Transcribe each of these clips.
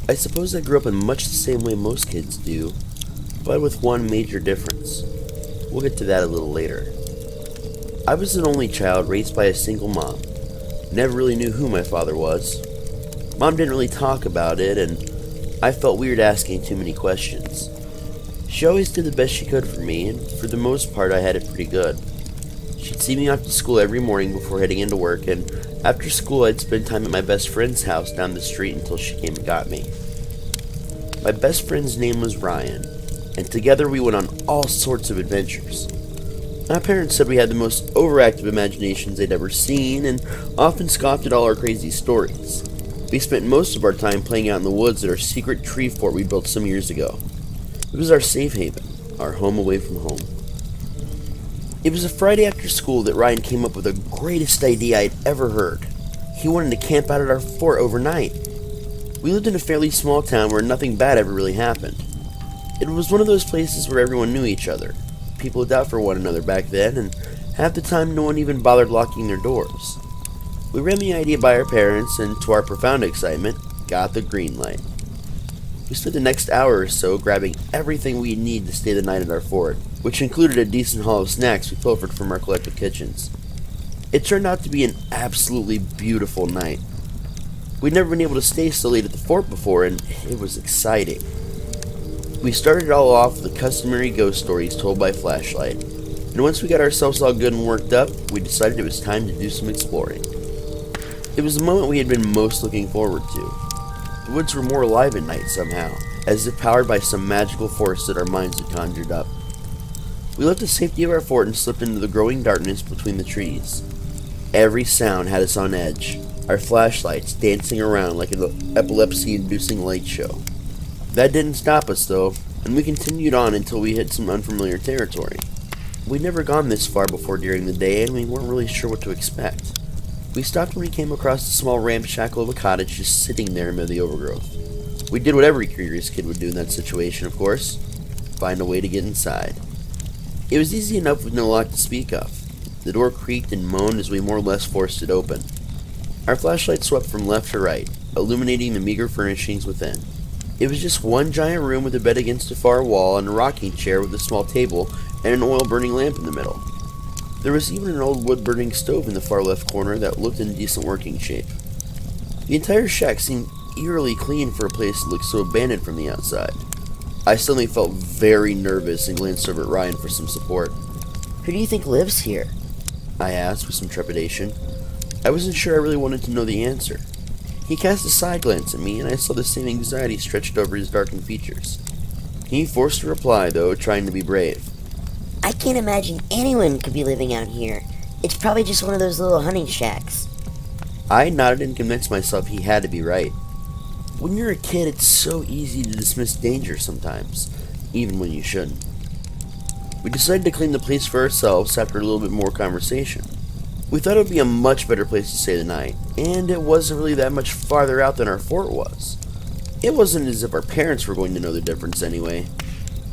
I suppose I grew up in much the same way most kids do, but with one major difference. We'll get to that a little later. I was an only child raised by a single mom. Never really knew who my father was. Mom didn't really talk about it, and I felt weird asking too many questions. She always did the best she could for me, and for the most part I had it pretty good. She'd see me off to school every morning before heading into work, and after school I'd spend time at my best friend's house down the street until she came and got me. My best friend's name was Ryan, and together we went on all sorts of adventures. My parents said we had the most overactive imaginations they'd ever seen, and often scoffed at all our crazy stories. We spent most of our time playing out in the woods at our secret tree fort we built some years ago. It was our safe haven, our home away from home. It was a Friday after school that Ryan came up with the greatest idea I'd ever heard. He wanted to camp out at our fort overnight. We lived in a fairly small town where nothing bad ever really happened. It was one of those places where everyone knew each other. People looked out for one another back then, and half the time no one even bothered locking their doors. We ran the idea by our parents, and to our profound excitement, got the green light. We spent the next hour or so grabbing everything we'd need to stay the night at our fort, which included a decent haul of snacks we pilfered from our collective kitchens. It turned out to be an absolutely beautiful night. We'd never been able to stay so late at the fort before, and it was exciting. We started it all off with the customary ghost stories told by flashlight, and once we got ourselves all good and worked up, we decided it was time to do some exploring. It was the moment we had been most looking forward to. The woods were more alive at night somehow, as if powered by some magical force that our minds had conjured up. We left the safety of our fort and slipped into the growing darkness between the trees. Every sound had us on edge, our flashlights dancing around like an epilepsy-inducing light show. That didn't stop us, though, and we continued on until we hit some unfamiliar territory. We'd never gone this far before during the day, and we weren't really sure what to expect. We stopped when we came across a small ramshackle of a cottage just sitting there amid the overgrowth. We did what every curious kid would do in that situation, of course. Find a way to get inside. It was easy enough with no lock to speak of. The door creaked and moaned as we more or less forced it open. Our flashlight swept from left to right, illuminating the meager furnishings within. It was just one giant room with a bed against a far wall and a rocking chair with a small table and an oil-burning lamp in the middle. There was even an old wood-burning stove in the far left corner that looked in decent working shape. The entire shack seemed eerily clean for a place that looked so abandoned from the outside. I suddenly felt very nervous and glanced over at Ryan for some support. Who do you think lives here? I asked with some trepidation. I wasn't sure I really wanted to know the answer. He cast a side glance at me, and I saw the same anxiety stretched over his darkened features. He forced a reply, though, trying to be brave. I can't imagine anyone could be living out here. It's probably just one of those little hunting shacks. I nodded and convinced myself he had to be right. When you're a kid, it's so easy to dismiss danger sometimes, even when you shouldn't. We decided to claim the place for ourselves after a little bit more conversation. We thought it would be a much better place to stay the night, and it wasn't really that much farther out than our fort was. It wasn't as if our parents were going to know the difference anyway.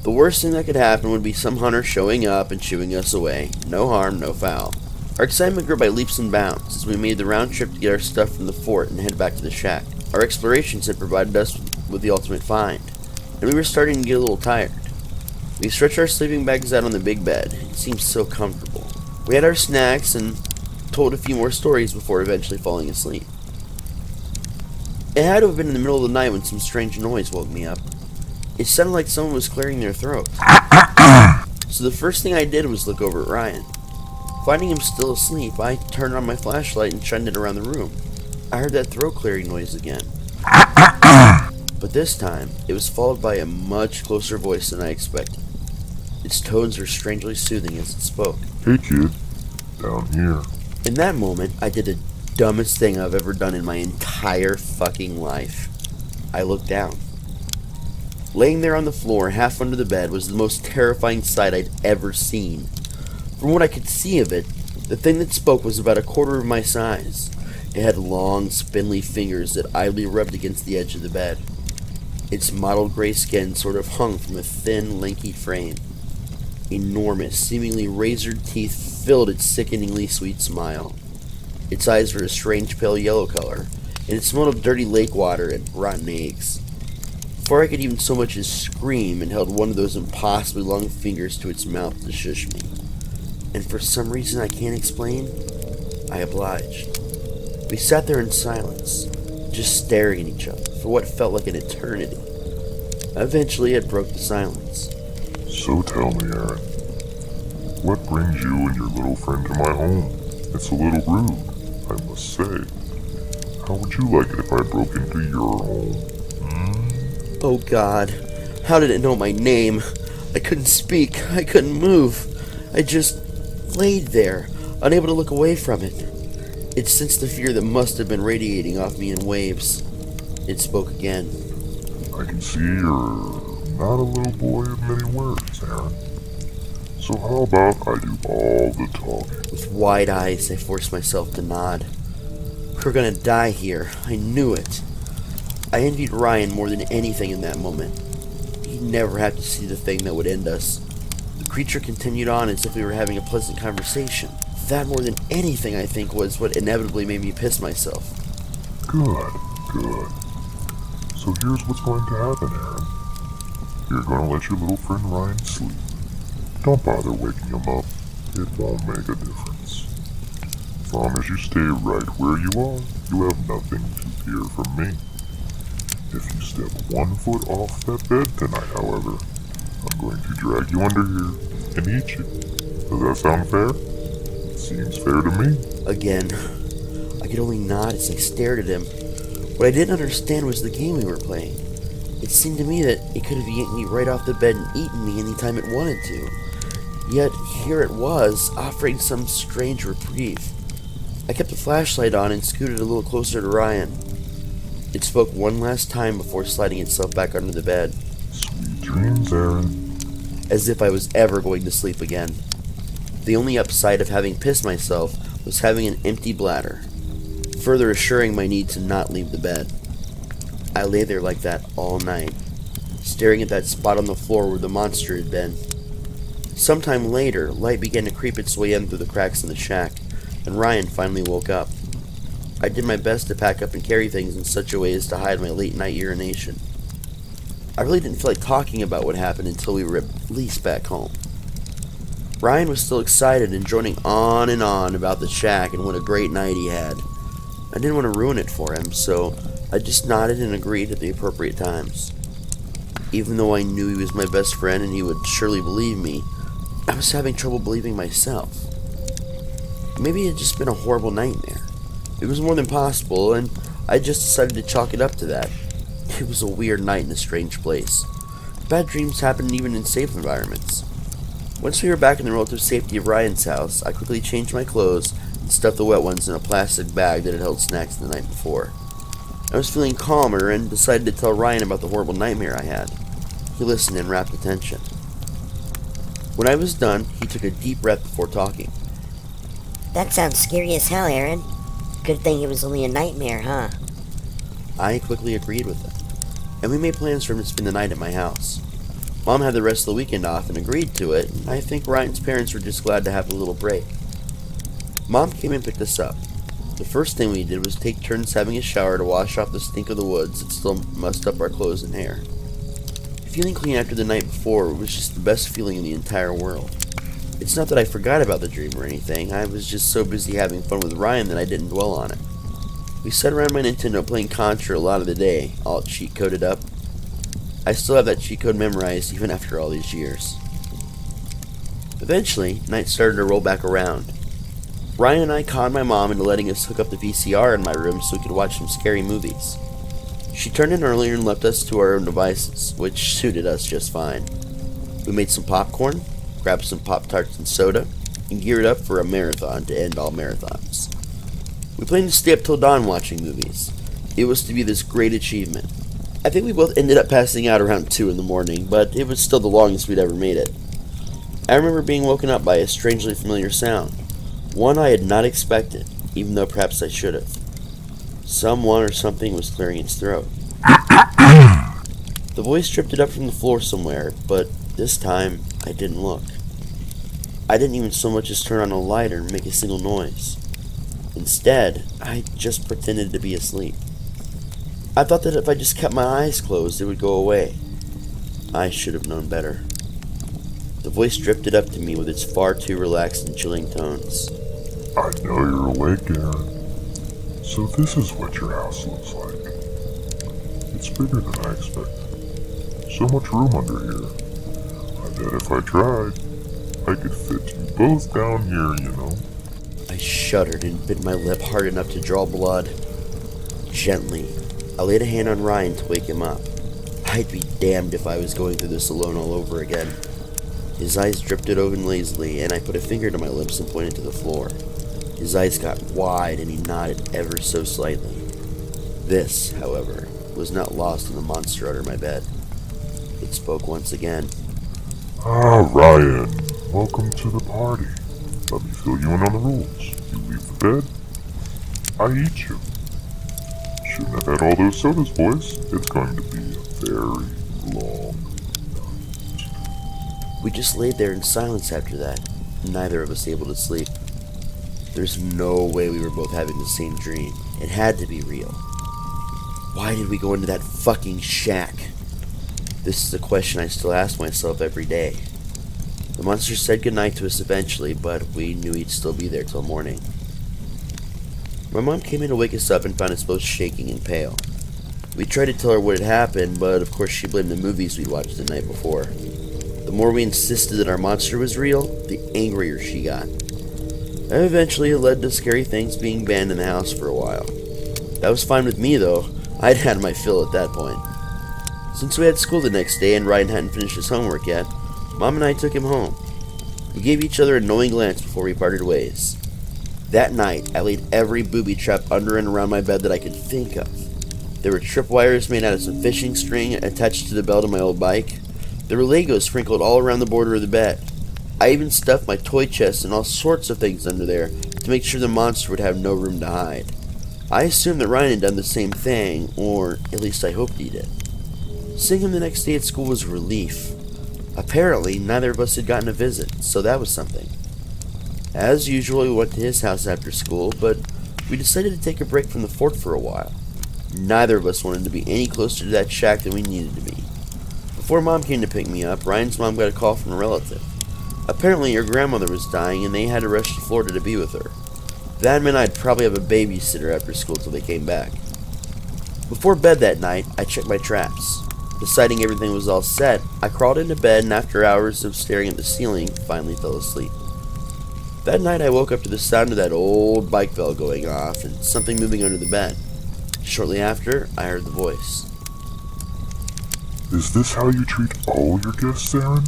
The worst thing that could happen would be some hunter showing up and shooing us away. No harm, no foul. Our excitement grew by leaps and bounds as we made the round trip to get our stuff from the fort and head back to the shack. Our explorations had provided us with the ultimate find, and we were starting to get a little tired. We stretched our sleeping bags out on the big bed. It seemed so comfortable. We had our snacks and told a few more stories before eventually falling asleep. It had to have been in the middle of the night when some strange noise woke me up. It sounded like someone was clearing their throat. So the first thing I did was look over at Ryan. Finding him still asleep, I turned on my flashlight and shined it around the room. I heard that throat clearing noise again. But this time, it was followed by a much closer voice than I expected. Its tones were strangely soothing as it spoke. Hey kid, down here. In that moment, I did the dumbest thing I've ever done in my entire fucking life. I looked down. Laying there on the floor, half under the bed, was the most terrifying sight I'd ever seen. From what I could see of it, the thing that spoke was about a quarter of my size. It had long, spindly fingers that idly rubbed against the edge of the bed. Its mottled gray skin sort of hung from a thin, lanky frame. Enormous, seemingly razored teeth filled its sickeningly sweet smile. Its eyes were a strange pale yellow color, and it smelled of dirty lake water and rotten eggs. before I could even so much as scream, and held one of those impossibly long fingers to its mouth to shush me. And for some reason I can't explain, I obliged. We sat there in silence, just staring at each other for what felt like an eternity. Eventually it broke the silence. So tell me, Aaron, what brings you and your little friend to my home? It's a little rude, I must say. How would you like it if I broke into your home? Oh God, how did it know my name? I couldn't speak, I couldn't move. I just laid there, unable to look away from it. It sensed the fear that must have been radiating off me in waves. It spoke again. I can see you're not a little boy of many words, Aaron. So how about I do all the talking? With wide eyes, I forced myself to nod. We were gonna die here. I knew it. I envied Ryan more than anything in that moment. He'd never have to see the thing that would end us. The creature continued on as if we were having a pleasant conversation. That more than anything, I think, was what inevitably made me piss myself. Good, good. So here's what's going to happen, Aaron. You're going to let your little friend Ryan sleep. Don't bother waking him up. It won't make a difference. As long as you stay right where you are, you have nothing to fear from me. If you step 1 foot off that bed tonight, however, I'm going to drag you under here and eat you. Does that sound fair? Seems fair to me. Again, I could only nod as I stared at him. What I didn't understand was the game we were playing. It seemed to me that it could have yanked me right off the bed and eaten me anytime it wanted to. Yet, here it was, offering some strange reprieve. I kept the flashlight on and scooted a little closer to Ryan. It spoke one last time before sliding itself back under the bed. Sweet dreams, Aaron. As if I was ever going to sleep again. The only upside of having pissed myself was having an empty bladder, further assuring my need to not leave the bed. I lay there like that all night, staring at that spot on the floor where the monster had been. Sometime later, light began to creep its way in through the cracks in the shack, and Ryan finally woke up. I did my best to pack up and carry things in such a way as to hide my late-night urination. I really didn't feel like talking about what happened until we were at least back home. Ryan was still excited and droning on and on about the shack and what a great night he had. I didn't want to ruin it for him, so I just nodded and agreed at the appropriate times. Even though I knew he was my best friend and he would surely believe me, I was having trouble believing myself. Maybe it had just been a horrible nightmare. It was more than possible, and I just decided to chalk it up to that. It was a weird night in a strange place. Bad dreams happen even in safe environments. Once we were back in the relative safety of Ryan's house, I quickly changed my clothes and stuffed the wet ones in a plastic bag that had held snacks the night before. I was feeling calmer and decided to tell Ryan about the horrible nightmare I had. He listened in rapt attention. When I was done, he took a deep breath before talking. That sounds scary as hell, Aaron. Good thing it was only a nightmare, huh? I quickly agreed with him, and we made plans for him to spend the night at my house. Mom had the rest of the weekend off and agreed to it, and I think Ryan's parents were just glad to have a little break. Mom came and picked us up. The first thing we did was take turns having a shower to wash off the stink of the woods that still mussed up our clothes and hair. Feeling clean after the night before was just the best feeling in the entire world. It's not that I forgot about the dream or anything, I was just so busy having fun with Ryan that I didn't dwell on it. We sat around my Nintendo playing Contra a lot of the day, all cheat-coded up. I still have that cheat code memorized even after all these years. Eventually, night started to roll back around. Ryan and I conned my mom into letting us hook up the VCR in my room so we could watch some scary movies. She turned in earlier and left us to our own devices, which suited us just fine. We made some popcorn, grabbed some Pop-Tarts and soda, and geared up for a marathon to end all marathons. We planned to stay up till dawn watching movies. It was to be this great achievement. I think we both ended up passing out around 2 in the morning, but it was still the longest we'd ever made it. I remember being woken up by a strangely familiar sound, one I had not expected, even though perhaps I should have. Someone or something was clearing its throat. The voice drifted up from the floor somewhere, but this time I didn't look. I didn't even so much as turn on a light or make a single noise. Instead, I just pretended to be asleep. I thought that if I just kept my eyes closed, it would go away. I should have known better. The voice drifted up to me with its far too relaxed and chilling tones. I know you're awake, Aaron. So this is what your house looks like. It's bigger than I expected. So much room under here. I bet if I tried, I could fit you both down here, you know. I shuddered and bit my lip hard enough to draw blood. Gently, I laid a hand on Ryan to wake him up. I'd be damned if I was going through this alone all over again. His eyes drifted open lazily, and I put a finger to my lips and pointed to the floor. His eyes got wide, and he nodded ever so slightly. This, however, was not lost on the monster under my bed. It spoke once again. Ah, Ryan, welcome to the party. Let me fill you in on the rules. You leave the bed, I eat you. Shouldn't have had all those sodas, boys. It's going to be a very long night. We just laid there in silence after that, neither of us able to sleep. There's no way we were both having the same dream. It had to be real. Why did we go into that fucking shack? This is a question I still ask myself every day. The monster said goodnight to us eventually, but we knew he'd still be there till morning. My mom came in to wake us up and found us both shaking and pale. We tried to tell her what had happened, but of course she blamed the movies we'd watched the night before. The more we insisted that our monster was real, the angrier she got. And eventually it led to scary things being banned in the house for a while. That was fine with me though. I'd had my fill at that point. Since we had school the next day and Ryan hadn't finished his homework yet, Mom and I took him home. We gave each other a knowing glance before we parted ways. That night, I laid every booby trap under and around my bed that I could think of. There were tripwires made out of some fishing string attached to the belt of my old bike. There were Legos sprinkled all around the border of the bed. I even stuffed my toy chest and all sorts of things under there to make sure the monster would have no room to hide. I assumed that Ryan had done the same thing, or at least I hoped he did. Seeing him the next day at school was a relief. Apparently, neither of us had gotten a visit, so that was something. As usual, we went to his house after school, but we decided to take a break from the fort for a while. Neither of us wanted to be any closer to that shack than we needed to be. Before Mom came to pick me up, Ryan's mom got a call from a relative. Apparently, her grandmother was dying, and they had to rush to Florida to be with her. That meant I'd probably have a babysitter after school till they came back. Before bed that night, I checked my traps. Deciding everything was all set, I crawled into bed and after hours of staring at the ceiling, finally fell asleep. That night I woke up to the sound of that old bike bell going off and something moving under the bed. Shortly after, I heard the voice. Is this how you treat all your guests, Aaron?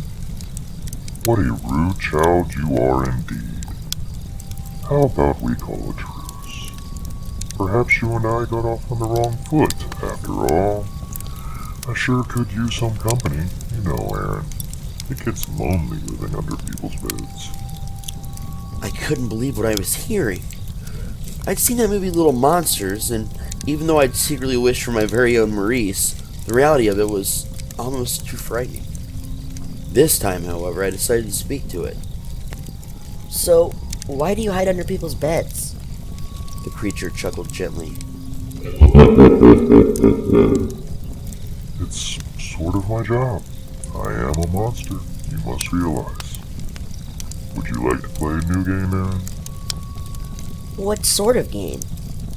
What a rude child you are indeed. How about we call a truce? Perhaps you and I got off on the wrong foot, after all. I sure could use some company, you know, Aaron. It gets lonely living under people's beds. I couldn't believe what I was hearing. I'd seen that movie Little Monsters, and even though I'd secretly wished for my very own Maurice, the reality of it was almost too frightening. This time, however, I decided to speak to it. So, why do you hide under people's beds? The creature chuckled gently. It's sort of my job. I am a monster, you must realize. Would you like to play a new game, Aaron? What sort of game?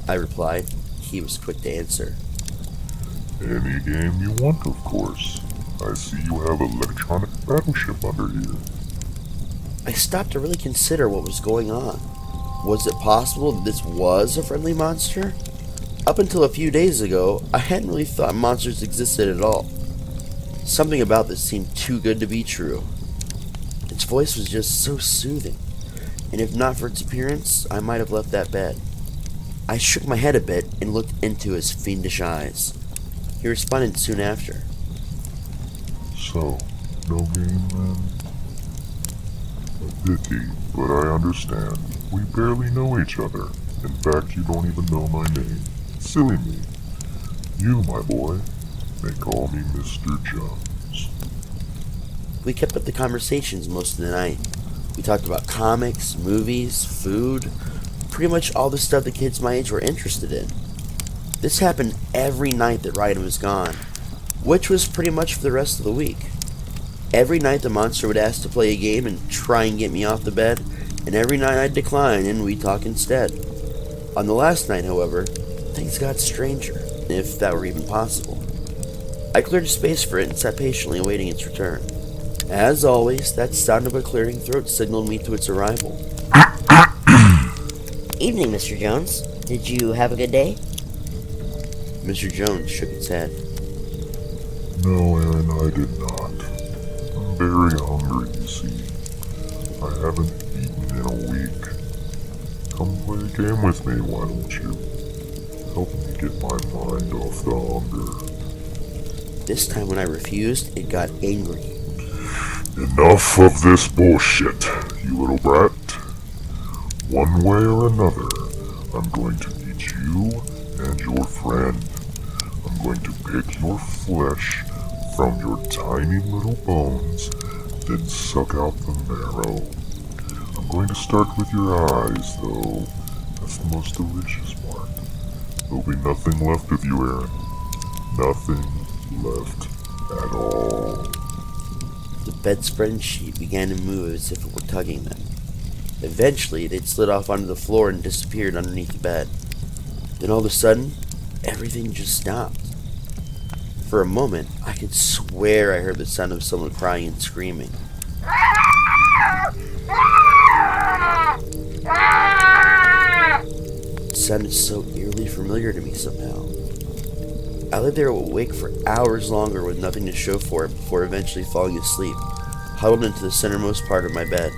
I replied. He was quick to answer. Any game you want, of course. I see you have an electronic battleship under here. I stopped to really consider what was going on. Was it possible that this was a friendly monster? Up until a few days ago, I hadn't really thought monsters existed at all. Something about this seemed too good to be true. Its voice was just so soothing, and if not for its appearance, I might have left that bed. I shook my head a bit and looked into his fiendish eyes. He responded soon after. So, no game then? A pity, but I understand. We barely know each other. In fact, you don't even know my name. Silly me. You, my boy, may call me Mr. Jones. We kept up the conversations most of the night. We talked about comics, movies, food, pretty much all the stuff the kids my age were interested in. This happened every night that Ryan was gone, which was pretty much for the rest of the week. Every night the monster would ask to play a game and try and get me off the bed, and every night I'd decline and we'd talk instead. On the last night, however, things got stranger, if that were even possible. I cleared a space for it and sat patiently awaiting its return. As always, that sound of a clearing throat signaled me to its arrival. Evening, Mr. Jones. Did you have a good day? Mr. Jones shook his head. No, Aaron, I did not. I'm very hungry, you see. I haven't eaten in a week. Come play a game with me, why don't you? Help me get my mind off the hunger. This time when I refused, it got angry. Enough of this bullshit, you little brat. One way or another, I'm going to eat you and your friend. I'm going to pick your flesh from your tiny little bones, then suck out the marrow. I'm going to start with your eyes, though. That's the most delicious part. There'll be nothing left of you, Aaron. Nothing left at all. The bedspread and sheet began to move as if it were tugging them. Eventually, they'd slid off onto the floor and disappeared underneath the bed. Then all of a sudden, everything just stopped. For a moment, I could swear I heard the sound of someone crying and screaming. It sounded so eerily familiar to me somehow. I lay there awake for hours longer with nothing to show for it before eventually falling asleep, huddled into the centermost part of my bed.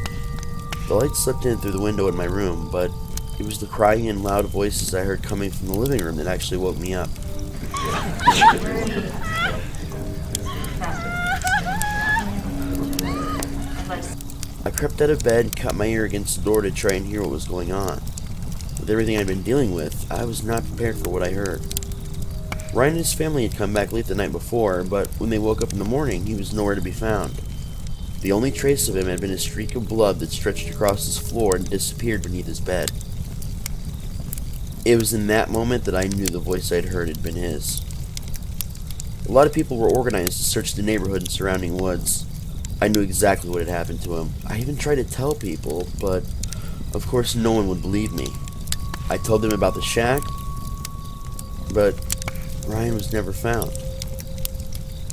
The light slipped in through the window in my room, but it was the crying and loud voices I heard coming from the living room that actually woke me up. I crept out of bed and cut my ear against the door to try and hear what was going on. With everything I'd been dealing with, I was not prepared for what I heard. Ryan and his family had come back late the night before, but when they woke up in the morning, he was nowhere to be found. The only trace of him had been a streak of blood that stretched across his floor and disappeared beneath his bed. It was in that moment that I knew the voice I'd heard had been his. A lot of people were organized to search the neighborhood and surrounding woods. I knew exactly what had happened to him. I even tried to tell people, but of course no one would believe me. I told them about the shack, but Ryan was never found.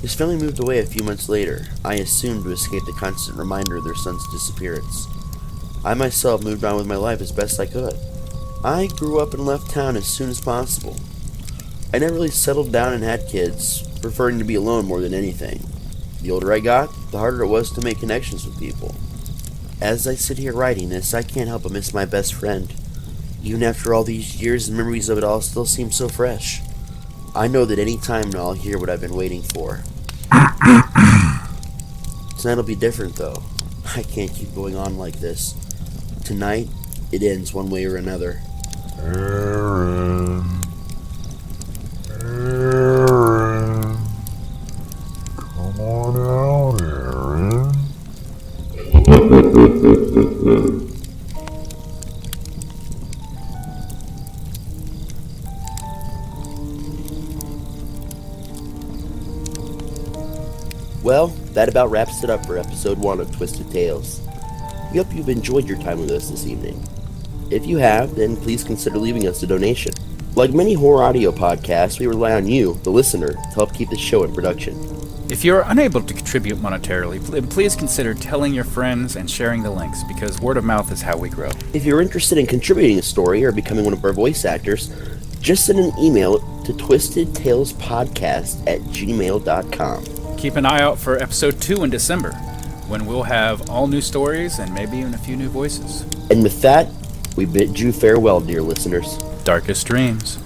His family moved away a few months later, I assumed to escape the constant reminder of their son's disappearance. I myself moved on with my life as best I could. I grew up and left town as soon as possible. I never really settled down and had kids, preferring to be alone more than anything. The older I got, the harder it was to make connections with people. As I sit here writing this, I can't help but miss my best friend. Even after all these years, the memories of it all still seem so fresh. I know that any time now I'll hear what I've been waiting for. Tonight'll be different, though. I can't keep going on like this. Tonight, it ends one way or another. Aaron. Aaron. Come on out, Aaron. Well, that about wraps it up for episode 1 of Twisted Tales. We hope you've enjoyed your time with us this evening. If you have, then please consider leaving us a donation. Like many horror audio podcasts, we rely on you, the listener, to help keep the show in production. If you're unable to contribute monetarily, please consider telling your friends and sharing the links, because word of mouth is how we grow. If you're interested in contributing a story or becoming one of our voice actors, just send an email to twistedtalespodcast@gmail.com. Keep an eye out for episode 2 in December, when we'll have all new stories and maybe even a few new voices. And with that, we bid you farewell, dear listeners. Darkest dreams.